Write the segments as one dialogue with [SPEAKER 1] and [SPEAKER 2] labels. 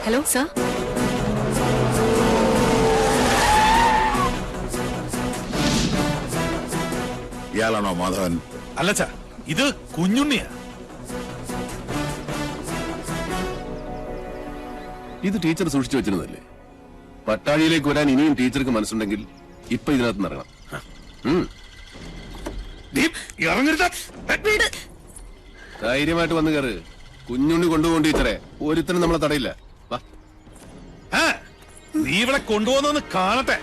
[SPEAKER 1] Hello sir.
[SPEAKER 2] ഇയാളാണോ മാധവൻ?
[SPEAKER 3] അല്ലച്ചാ, ഇത് കുഞ്ഞുണ്ണിയാ.
[SPEAKER 4] ഇത് ടീച്ചർ സൂക്ഷിച്ചു വെച്ചിരുന്നതല്ലേ? പട്ടാഴിയിലേക്ക് വരാൻ ഇനിയും ടീച്ചർക്ക് മനസ്സുണ്ടെങ്കിൽ ഇപ്പൊ ഇതിനകത്ത് നിറങ്ങണം. ധൈര്യമായിട്ട് വന്ന് കയറ്. കുഞ്ഞുണ്ണി കൊണ്ടുപോകും ടീച്ചറെ. ഒരുത്തനും നമ്മളെ തടയില്ല.
[SPEAKER 3] നീ ഇവിടെ കൊണ്ടുപോകുന്നൊന്ന് കാണട്ടെ.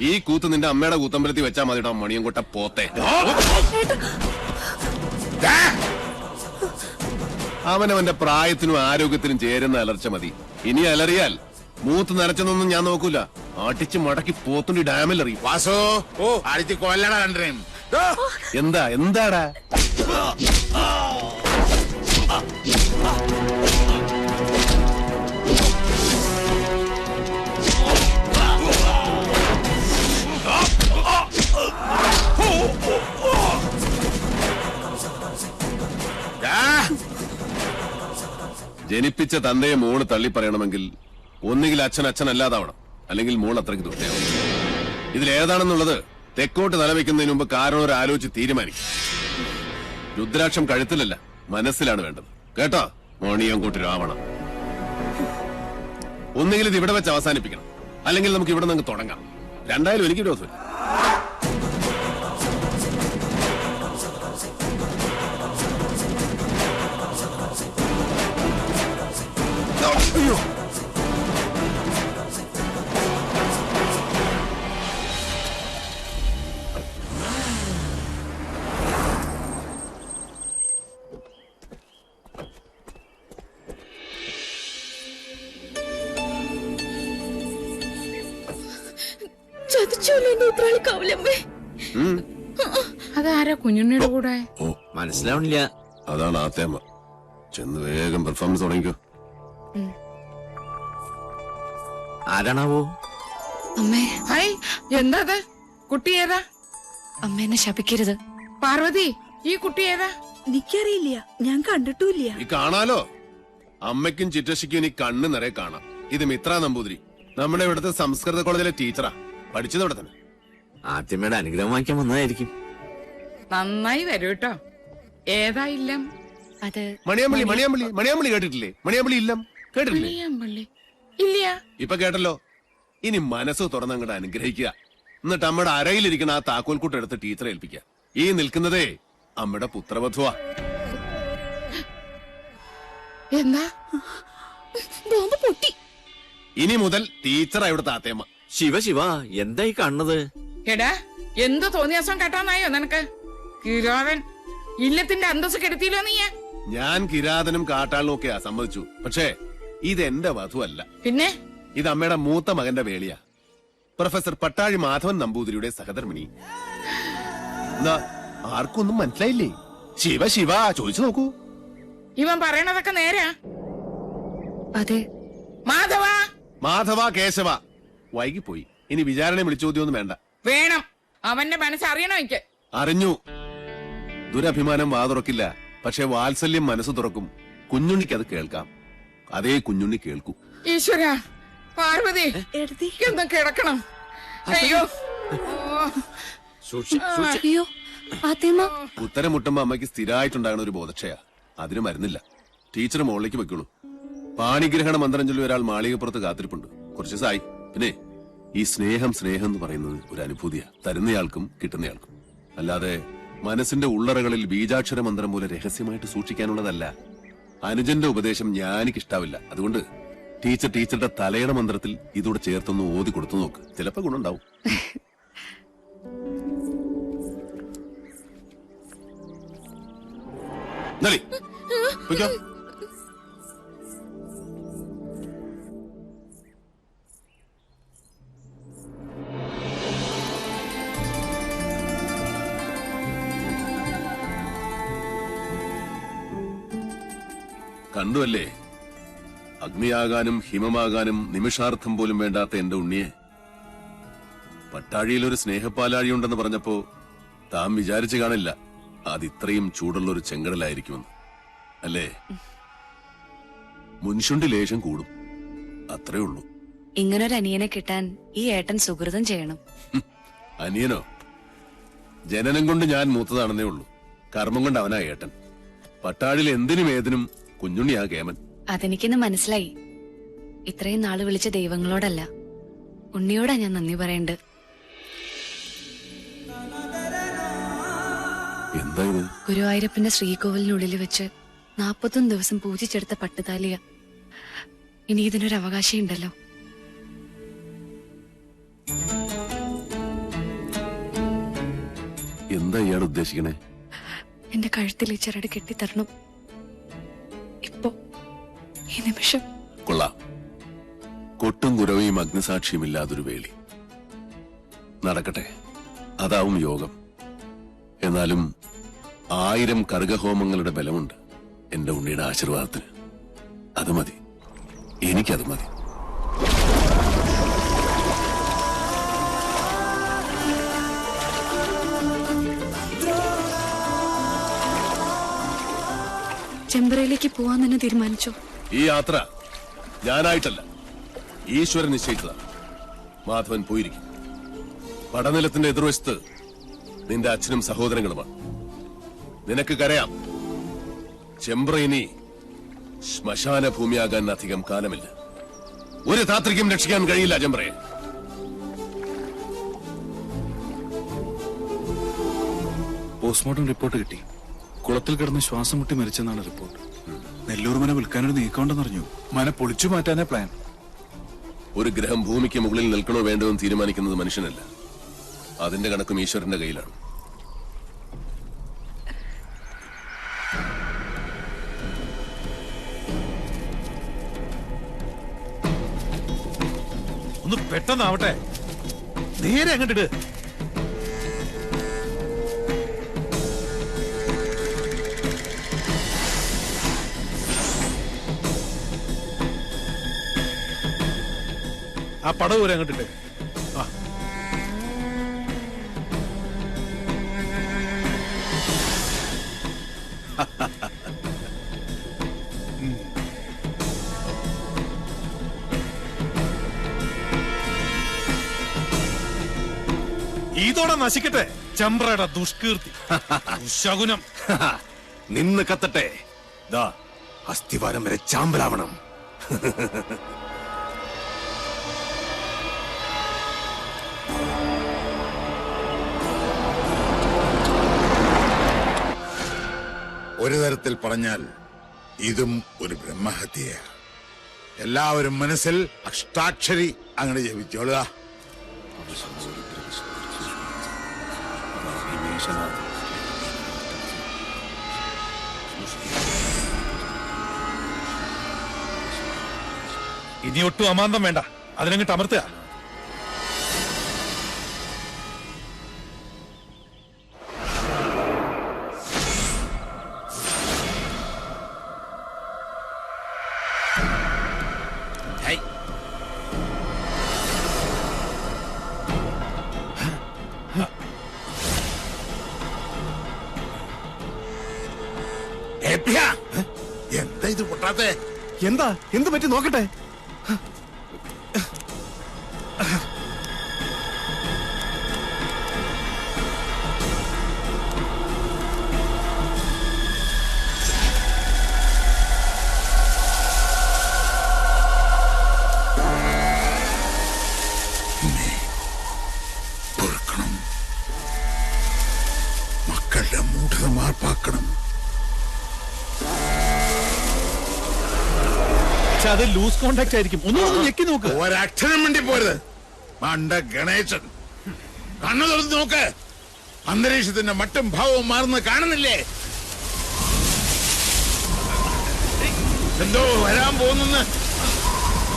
[SPEAKER 4] ഈ കൂത്ത് നിന്റെ അമ്മയുടെ കൂത്തമ്പലത്തിൽ വെച്ചാൽ മതിടാ മണിയും കൊട്ട പോത്തെ. അവനവന്റെ പ്രായത്തിനും ആരോഗ്യത്തിനും ചേരുന്ന അലർച്ച മതി. ഇനി അലറിയാൽ മൂത്ത് നരച്ചെന്നൊന്നും ഞാൻ നോക്കൂല. അടിച്ച് മടക്കി പോത്തുണ്ടി ഡാമിലെറിയും.
[SPEAKER 2] വാസോ, അടിച്ച് കൊല്ലടാ രണ്ടരയും.
[SPEAKER 4] എന്താടാ? ജനിപ്പിച്ച തന്തയെ മോള് തള്ളി പറയണമെങ്കിൽ ഒന്നുകിൽ അച്ഛൻ അച്ഛനല്ലാതാവണം, അല്ലെങ്കിൽ മോൾ അത്രയ്ക്ക് ദുഷ്ടയാവും. ഇതിലേതാണെന്നുള്ളത് തെക്കോട്ട് തലവെക്കുന്നതിന് മുമ്പ് കാരണം ഒരു ആലോചിച്ച് തീരുമാനിക്കും. രുദ്രാക്ഷം കഴുത്തിലല്ല, മനസ്സിലാണ് വേണ്ടത്. കേട്ടോ മോണിയംകൂട്ട് രാവണ. ഒന്നുകിൽ ഇത് ഇവിടെ വെച്ച് അവസാനിപ്പിക്കണം, അല്ലെങ്കിൽ നമുക്ക് ഇവിടെ നിന്ന് തുടങ്ങാം. രണ്ടായാലും എനിക്ക് വിരോധമില്ല. അയ്യോ,
[SPEAKER 5] അതാരാ കുഞ്ഞുണ്ണിയുടെ കൂടെ?
[SPEAKER 4] ഓ
[SPEAKER 6] മനസ്സിലാവണില്ല.
[SPEAKER 4] അതാണ് ആ തേമ. ചെന്ന് വേഗം പെർഫോമൻസ് തുടങ്ങിക്കോ.
[SPEAKER 6] ആരാണാവോ?
[SPEAKER 1] അമ്മേ,
[SPEAKER 5] ഹായ്, എന്താ കുട്ടി ഏതാ?
[SPEAKER 1] അമ്മ എന്നെ ശപിക്കരുത്.
[SPEAKER 5] പാർവതി, ഈ കുട്ടി ഏതാ?
[SPEAKER 7] എനിക്കറിയില്ല, ഞാൻ കണ്ടിട്ടില്ല.
[SPEAKER 4] ഈ കാണാലോ, അമ്മയ്ക്കും ചിറ്റശിക്കും ഇനി കണ്ണ് നിറയെ കാണാം. ഇത് മിത്ര നമ്പൂതിരി, നമ്മുടെ ഇവിടുത്തെ സംസ്കൃത കോളേജിലെ ടീച്ചറാ. പഠിച്ചത് ഇവിടെ തന്നെ.
[SPEAKER 6] ആദ്യമേടെ അനുഗ്രഹം വാങ്ങിക്കാൻ വന്നതായിരിക്കും.
[SPEAKER 5] നന്നായി വരൂ കേട്ടോ. ഏതാ ഇല്ലം?
[SPEAKER 1] അത്
[SPEAKER 4] മണിയാമ്പള്ളി. മണിയാമ്പള്ളി മണിയാമ്പള്ളി കേട്ടിട്ടില്ലേ? മണിയാമ്പള്ളി ഇല്ലം കേട്ടിട്ടില്ലേ?
[SPEAKER 5] മണിയാമ്പള്ളി ഇല്ല.
[SPEAKER 4] ഇപ്പൊ കേട്ടല്ലോ. ഇനി മനസ്സ് തുറന്നങ്ങോട്ട് അനുഗ്രഹിക്കുക. എന്നിട്ട് അമ്മയുടെ അരയിലിരിക്കുന്ന ആ താക്കോൽക്കൂട്ട് എടുത്ത് ടീച്ചറെ ഏൽപ്പിക്കുക. ഈ നിൽക്കുന്നതേ അമ്മയുടെ പുത്രവധുവാ.
[SPEAKER 5] എന്താ?
[SPEAKER 1] ബോംബ് പൊട്ടി.
[SPEAKER 4] ഇനി മുതൽ ടീച്ചറാ ഇവിടുത്തെ ആത്തേമ്മ.
[SPEAKER 6] ശിവ ശിവ, എന്തായി കാണുന്നത്?
[SPEAKER 5] എടാ, എന്ത് തോന്നിയാസം കേട്ടാന്നായോ നിനക്ക്? കിരാവൻ ഇല്ലത്തിന്റെ അന്തസ് കെടുത്തിയില്ലോ നീ?
[SPEAKER 4] ഞാൻ കിരാതനും കാട്ടാളിനും ഒക്കെയാ, സമ്മതിച്ചു. പക്ഷേ ഇതെന്റെ വധുവല്ല.
[SPEAKER 5] പിന്നെ
[SPEAKER 4] ഇത് അമ്മയുടെ മൂത്ത മകന്റെ വേളിയാ. പ്രൊഫസർ പട്ടാഴി മാധവൻ നമ്പൂതിരിയുടെ സഹധർമ്മിണി. എന്താ, ആർക്കൊന്നും മനസ്സിലായില്ലേ? ശിവ ശിവ ചോദിച്ചു നോക്കൂ.
[SPEAKER 5] ഇവൻ പറയണതൊക്കെ നേരാ?
[SPEAKER 1] അതെ.
[SPEAKER 5] മാധവ,
[SPEAKER 4] മാധവ കേശവ. വൈകിപ്പോയി. ഇനി വിചാരണ വിളിച്ചോദ്യമൊന്നും വേണ്ട.
[SPEAKER 5] വേണം. അവന്റെ മനസ്സറിയണോ എനിക്ക്?
[SPEAKER 4] അറിഞ്ഞു. ദുരഭിമാനം വാതുറക്കില്ല, പക്ഷെ വാത്സല്യം മനസ്സ് തുറക്കും. കുഞ്ഞുണ്ണിക്ക് അത് കേൾക്കാം. അതേ കുഞ്ഞുണ്ണി കേൾക്കൂ.
[SPEAKER 5] ഈശ്വര, പാർവതി ഒന്ന് കിടക്കണം. അയ്യോ,
[SPEAKER 1] അയ്യോ, ആത്തേമ്മ.
[SPEAKER 4] ഉത്തരം മുട്ടുമ്പോ അമ്മയ്ക്ക് സ്ഥിരമായിട്ടുണ്ടാകുന്ന ഒരു ബോധക്ഷയാ. അതിന് മരുന്നില്ല. ടീച്ചർ മുകളിലേക്ക് വെക്കുള്ളൂ. പാണിഗ്രഹണ മന്ത്രം ചൊല്ലി ഒരാൾ മാളികപ്പുറത്ത് കാത്തിരിപ്പുണ്ട്. കുറച്ച് ദിവസമായി. പിന്നെ ഈ സ്നേഹം എന്ന് പറയുന്നത് ഒരു അനുഭൂതിയാ, തരുന്നയാൾക്കും കിട്ടുന്നയാൾക്കും. അല്ലാതെ മനസ്സിന്റെ ഉള്ളറകളിൽ ബീജാക്ഷര മന്ത്രം പോലെ രഹസ്യമായിട്ട് സൂക്ഷിക്കാനുള്ളതല്ല. അനുജന്റെ ഉപദേശം ഞാനിക്കിഷ്ടാവില്ല. അതുകൊണ്ട് ടീച്ചറുടെ തലയുടെ മന്ത്രത്തിൽ ഇതോടെ ചേർത്തൊന്ന് ഓതി കൊടുത്തു നോക്ക്. ചിലപ്പോ ഗുണുണ്ടാവും. കണ്ടുവല്ലേ, അഗ്നിയാകാനും ഹിമമാകാനും നിമിഷാർത്ഥം പോലും വേണ്ടാത്ത എന്റെ ഉണ്ണിയെ. പട്ടാഴിയിൽ ഒരു സ്നേഹപ്പാലാഴിയുണ്ടെന്ന് പറഞ്ഞപ്പോ താൻ വിചാരിച്ചു കാണില്ല അത് ഇത്രയും ചൂടുള്ള ഒരു ചെങ്കടലായിരിക്കുമെന്ന്, അല്ലേ? മുൻഷുണ്ടി ലേശം കൂടും, അത്രേ ഉള്ളൂ.
[SPEAKER 1] ഇങ്ങനൊരു അനിയനെ കിട്ടാൻ ഈ ഏട്ടൻ സുഹൃതം ചെയ്യണം.
[SPEAKER 4] അനിയനോ? ജനനം കൊണ്ട് ഞാൻ മൂത്തതാണെന്നേ ഉള്ളൂ, കർമ്മം കൊണ്ട് അവനാ ഏട്ടൻ. പട്ടാടിൽ എന്തിനും ഏതിനും കുഞ്ഞുണ്ണിയാ കേമൻ.
[SPEAKER 1] അതെനിക്കിന്ന് മനസ്സിലായി. ഇത്രയും നാള് വിളിച്ച ദൈവങ്ങളോടല്ല, ഉണ്ണിയോടാ ഞാൻ നന്ദി പറയണ്ട്.
[SPEAKER 4] എന്താ ഇത്?
[SPEAKER 1] ഗുരുവായൂരപ്പന്റെ ശ്രീകോവിലിനുള്ളിൽ വെച്ച് 41 ദിവസം പൂജിച്ചെടുത്ത പട്ടുതാലിയ. ഇനി ഇതിനൊരു അവകാശമുണ്ടല്ലോ.
[SPEAKER 4] എന്താ ഇയാൾ ഉദ്ദേശിക്കണേ?
[SPEAKER 1] എന്റെ കഴുത്തിൽ ഈ ചരട് കെട്ടിത്തരണം. ഇപ്പോ ഈ നിമിഷം.
[SPEAKER 4] കൊള്ളാം. കൊട്ടും കുരവയും അഗ്നിസാക്ഷിയും ഇല്ലാതൊരു വേളി നടക്കട്ടെ, അതാവും യോഗം. എന്നാലും 1000 കർഗഹോമങ്ങളുടെ ബലമുണ്ട് എന്റെ ഉണ്ണിയുടെ ആശീർവാദത്തിന്. അത് മതി, എനിക്കത് മതി.
[SPEAKER 1] ചെമ്പറയിലേക്ക് പോവാൻ തന്നെ തീരുമാനിച്ചോ?
[SPEAKER 4] ഈ യാത്ര ഞാനായിട്ടല്ല, ഈശ്വരൻ നിശ്ചയിച്ചതാണ്. മാധവൻ പോയിരിക്കും. പടനിലത്തിന്റെ എതിർവശത്ത് നിന്റെ അച്ഛനും സഹോദരങ്ങളുമാണ്. നിനക്ക് കരയാം, ചെമ്പ്ര ഇനി ശ്മശാന ഭൂമിയാകാൻ അധികം കാലമില്ല. ഒരു താത്രിക്കും രക്ഷിക്കാൻ കഴിയില്ല ചെമ്പ്രയെ.
[SPEAKER 8] പോസ്റ്റ്മോർട്ടം റിപ്പോർട്ട് കിട്ടി. കുളത്തിൽ കിടന്ന് ശ്വാസം മുട്ടി മരിച്ചെന്നാണ് റിപ്പോർട്ട്. നെല്ലൂർ മന വിൽക്കാനൊരു നീക്കമുണ്ടെന്നറിഞ്ഞു. മന പൊളിച്ചു മാറ്റാനാ പ്ലാൻ.
[SPEAKER 4] ഒരു ഗ്രഹം ഭൂമിക്ക് മുകളിൽ നിൽക്കണോ വേണ്ടോ എന്ന് തീരുമാനിക്കുന്നത് മനുഷ്യനല്ല, അതിന്റെ കണക്കും ഈശ്വരന്റെ കയ്യിലാണ്.
[SPEAKER 3] ഒന്ന് പെട്ടെന്നാവട്ടെ, നേരെ അങ്ങോട്ടിട്. ആ പടവ് വരെ അങ്ങോട്ടിട്ട്. ആ ഇതോടെ നശിക്കട്ടെ ചെമ്പ്രയുടെ ദുഷ്കീർത്തി, ദുശകുനം.
[SPEAKER 8] നിന്ന് കത്തട്ടെ, ദാ അസ്ഥിവാരം വരെ ചാമ്പലാവണം.
[SPEAKER 2] ഒരു തരത്തിൽ പറഞ്ഞാൽ ഇതും ഒരു ബ്രഹ്മഹത്യയാണ്. എല്ലാവരും മനസ്സിൽ അഷ്ടാക്ഷരി അങ്ങനെ ജപിച്ചോളുക.
[SPEAKER 3] ഇനി ഒട്ടും അമാന്തം വേണ്ട, അതിനങ്ങിട്ട് അമർത്തുക.
[SPEAKER 2] എന്താ ഇത് പൊട്ടാത്തെ?
[SPEAKER 8] എന്താ എന്ത് പറ്റി നോക്കട്ടെ.
[SPEAKER 2] പൊറുക്കണം, മക്കളുടെ മൂഢത മാർപ്പാക്കണം.
[SPEAKER 3] പക്ഷെ അത് ലൂസ് കോണ്ടാക്ട് ആയിരിക്കും. ഒന്ന് ഞെക്കി നോക്ക്.
[SPEAKER 2] ഒരക്ഷരം വേണ്ടി പോരുത്. മണ്ട ഗണേശൻ, കണ്ണു തുറന്ന് നോക്ക്. അന്തരീക്ഷത്തിന്റെ മട്ടും ഭാവവും മാറുന്ന കാണുന്നില്ലേ? എന്തോ വരാൻ പോകുന്നെന്ന്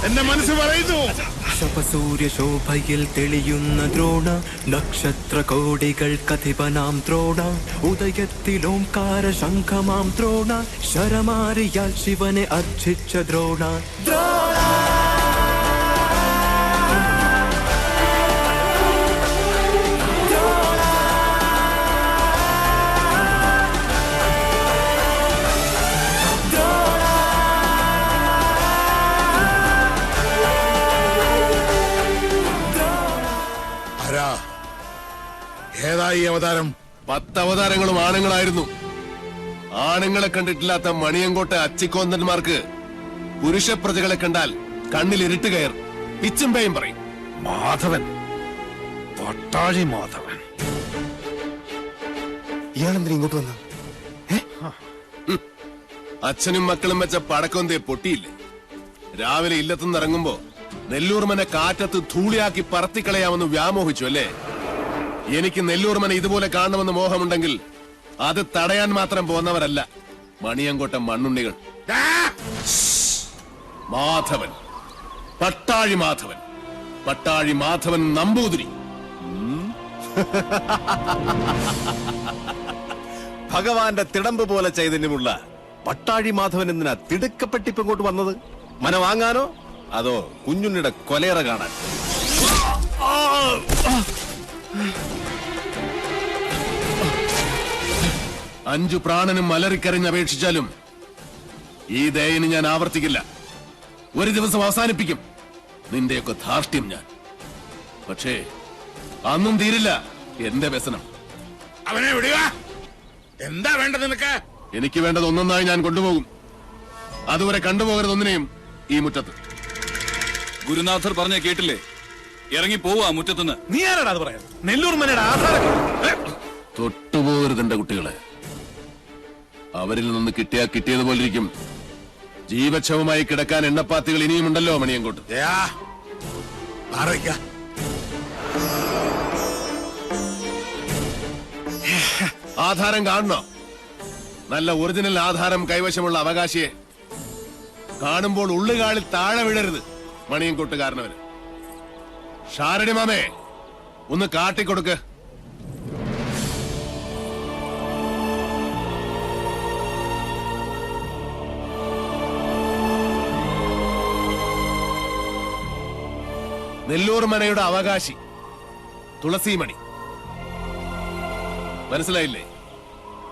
[SPEAKER 2] എന്റെ മനസ്സ് പറയുന്നു.
[SPEAKER 9] ശോഭയിൽ തെളിയുന്ന ദ്രോണ, നക്ഷത്ര കോടികൾ കഥിപനാം ദ്രോണ, ഉദയത്തിലോംകാര ശംഖമാം ദ്രോണ, ശരമാരിയാൽ ശിവനെ അർച്ചിച്ച ദ്രോണ.
[SPEAKER 2] അവതാരം?
[SPEAKER 4] 10 അവതാരങ്ങളും ആണുങ്ങളായിരുന്നു. ആണുങ്ങളെ കണ്ടിട്ടില്ലാത്ത മണിയങ്കോട്ടെ അച്ചിക്കോന്തന്മാർക്ക് പുരുഷ പ്രജകളെ കണ്ടാൽ കണ്ണിൽ ഇരുട്ട് കയർ പിച്ചും പേയും പറയും.
[SPEAKER 3] മാധവൻ, പട്ടാഴി മാധവൻ.
[SPEAKER 9] ഇയാളെന്തിനാ ഇങ്ങോട്ട് വന്ന?
[SPEAKER 4] അച്ഛനും മക്കളും വെച്ച പടക്കൊന്തേ പൊട്ടിയില്ലേ? രാവിലെ ഇല്ലത്തുനിന്ന് ഇറങ്ങുമ്പോ നെല്ലൂർമനെ കാറ്റത്ത് ധൂളിയാക്കി പറത്തിക്കളയാമെന്ന് വ്യാമോഹിച്ചു അല്ലേ? എനിക്ക് നെല്ലൂർമനെ ഇതുപോലെ കാണണമെന്ന് മോഹമുണ്ടെങ്കിൽ അത് തടയാൻ മാത്രം പോന്നവരല്ല മണിയങ്കോട്ട മണ്ണുണ്ണികൾ. മാധവൻ, പട്ടാഴി മാധവൻ, പട്ടാഴി മാധവൻ നമ്പൂതിരി.
[SPEAKER 10] ഭഗവാന്റെ തിടമ്പ് പോലെ ചൈതന്യമുള്ള പട്ടാഴി മാധവൻ എന്തിനാ തിടുക്കപ്പെട്ടിപ്പ് ഇങ്ങോട്ട് വന്നത്? മന വാങ്ങാനോ അതോ കുഞ്ഞുണ്ണിയുടെ കൊലേറ കാണാൻ?
[SPEAKER 4] 5 പ്രാണനും അലറിക്കരഞ്ഞ് അപേക്ഷിച്ചാലും ഈ ദയന് ഞാൻ ആവർത്തിക്കില്ല. ഒരു ദിവസം അവസാനിപ്പിക്കും നിന്റെയൊക്കെ ധാർഷ്ട്യം ഞാൻ. പക്ഷേ അന്നും തീരില്ല എന്റെ വ്യസനം.
[SPEAKER 2] അവനെ വിടുക. എന്താ വേണ്ടത് നിനക്ക്?
[SPEAKER 4] എനിക്ക് വേണ്ടത് ഒന്നൊന്നായി ഞാൻ കൊണ്ടുപോകും. അതുവരെ കണ്ടുപോകരുതൊന്നിനെയും ഈ മുറ്റത്ത്.
[SPEAKER 8] ഗുരുനാഥർ പറഞ്ഞ കേട്ടില്ലേ? ഇറങ്ങി പോവാ മുറ്റത്തുനിന്ന്.
[SPEAKER 3] നീ ആരാടാ അത് പറയാൻ? നെല്ലൂർ മനയുടെ ആധാരം
[SPEAKER 4] തൊട്ടുപോകരുത് എന്റെ കുട്ടികളെ. അവരിൽ നിന്ന് കിട്ടിയാ കിട്ടിയതുപോലിരിക്കും. ജീവച്ഛവമായി കിടക്കാൻ എണ്ണപ്പാത്തികൾ ഇനിയുമുണ്ടല്ലോ മണിയങ്കോട്ട്. ആധാരം കാണണോ? നല്ല ഒറിജിനൽ ആധാരം കൈവശമുള്ള അവകാശിയെ കാണുമ്പോൾ ഉള്ളുകാളിൽ താഴെ വീഴരുത് മണിയങ്കോട്ടുകാരനവര്. ഷാരടി മാമേ, ഒന്ന് കാട്ടിക്കൊടുക്ക്. നെല്ലൂർ മനയുടെ അവകാശി തുളസിമണി. മനസ്സിലായില്ലേ?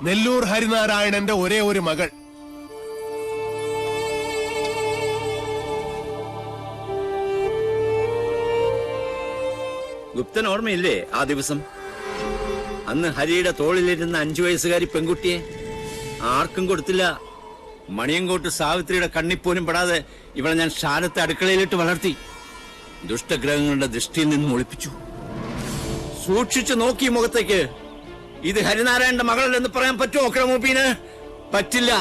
[SPEAKER 4] നെല്ലൂർ ഹരിനാരായണന്റെ ഒരേ ഒരു മകൾ.
[SPEAKER 6] ഗുപ്തൻ ഓർമ്മയില്ലേ ആ ദിവസം? അന്ന് ഹരിയുടെ തോളിലിരുന്ന 5 വയസ്സുകാരി പെൺകുട്ടിയെ ആർക്കും കൊടുത്തില്ല. മണിയങ്കോട്ട് സാവിത്രിയുടെ കണ്ണിപ്പോലും പെടാതെ ഇവളെ ഞാൻ ഷാരത്തെ അടുക്കളയിലിട്ട് വളർത്തി. ദുഷ്ടഗ്രഹങ്ങളുടെ ദൃഷ്ടിയിൽ നിന്നും ഒളിപ്പിച്ചു. സൂക്ഷിച്ചു നോക്കി മുഖത്തേക്ക്. ഇത് ഹരിനാരായണന്റെ മകളല്ലെന്ന് പറയാൻ പറ്റുമോ ക്രമൂപ്പീന്? പറ്റില്ല.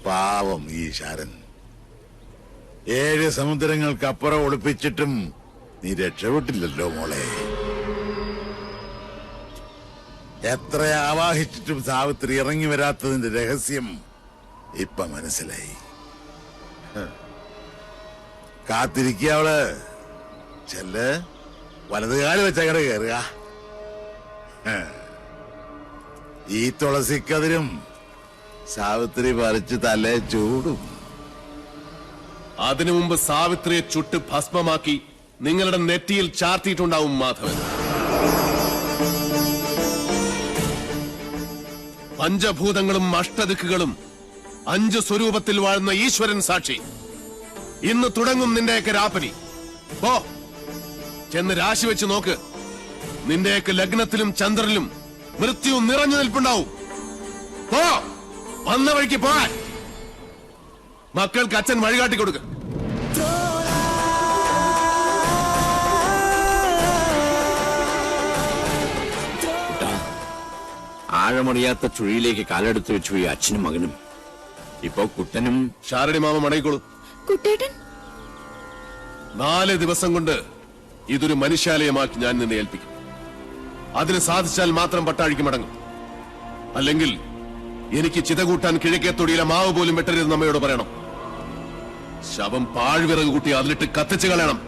[SPEAKER 2] പാവം ഈ ശാരൻ. 7 സമുദ്രങ്ങൾക്കപ്പുറം ഒളിപ്പിച്ചിട്ടും നീ രക്ഷപ്പെട്ടില്ലല്ലോ മോളെ. എത്ര ആവാഹിച്ചിട്ടും സാവിത്രി ഇറങ്ങി വരാത്തതിന്റെ രഹസ്യം ഇപ്പൊ മനസ്സിലായി. കാത്തിരിക്കുക അവള്. ചെല്ല്, വലതുകാല് വെച്ചങ്ങട് കയറുക. ഈ തുളസിക്കതിരും സാവിത്രി പറിച്ച് തലേ ചൂടും.
[SPEAKER 4] അതിനു മുമ്പ് സാവിത്രിയെ ചുട്ട് ഭസ്മമാക്കി നിങ്ങളുടെ നെറ്റിയിൽ ചാർത്തിയിട്ടുണ്ടാവും മാധവൻ. പഞ്ചഭൂതങ്ങളും അഷ്ടദിക്കുകളും 5 സ്വരൂപത്തിൽ വാഴുന്ന ഈശ്വരൻ സാക്ഷി. ഇന്ന് തുടങ്ങും നിന്റെയൊക്കെ രാപ്പനി. പോ, ചെന്ന് രാശി വെച്ച് നോക്ക്. നിന്റെയൊക്കെ ലഗ്നത്തിലും ചന്ദ്രനിലും മൃത്യു നിറഞ്ഞു നിൽപ്പുണ്ടാവും. പോ, വന്ന വഴിക്ക് പോകാൻ. മക്കൾക്ക് അച്ഛൻ വഴികാട്ടി കൊടുക്ക.
[SPEAKER 6] ആഴമറിയാത്ത ചുഴിയിലേക്ക് കാലെടുത്ത് വെച്ചു ഈ അച്ഛനും മകനും. ഇപ്പൊ കുട്ടനും
[SPEAKER 4] ഷാരടി മാമ മടങ്ങിക്കോളൂ.
[SPEAKER 7] കുട്ടേട്ടൻ
[SPEAKER 4] 4 ദിവസം കൊണ്ട് ഇതൊരു മനുഷ്യാലയമാക്കി ഞാൻ നിന്നെ ഏൽപ്പിക്കും. അതിന് സാധിച്ചാൽ മാത്രം പട്ടാഴിക്ക് മടങ്ങും. അല്ലെങ്കിൽ എനിക്ക് ചിത കൂട്ടാൻ കിഴക്കേത്തൊടിയിലെ മാവ് പോലും വെട്ടരുതെന്ന് അമ്മയോട് പറയണം. ശവം പാഴ്വിറക് കൂട്ടി അതിലിട്ട് കത്തിച്ചു കളയണം.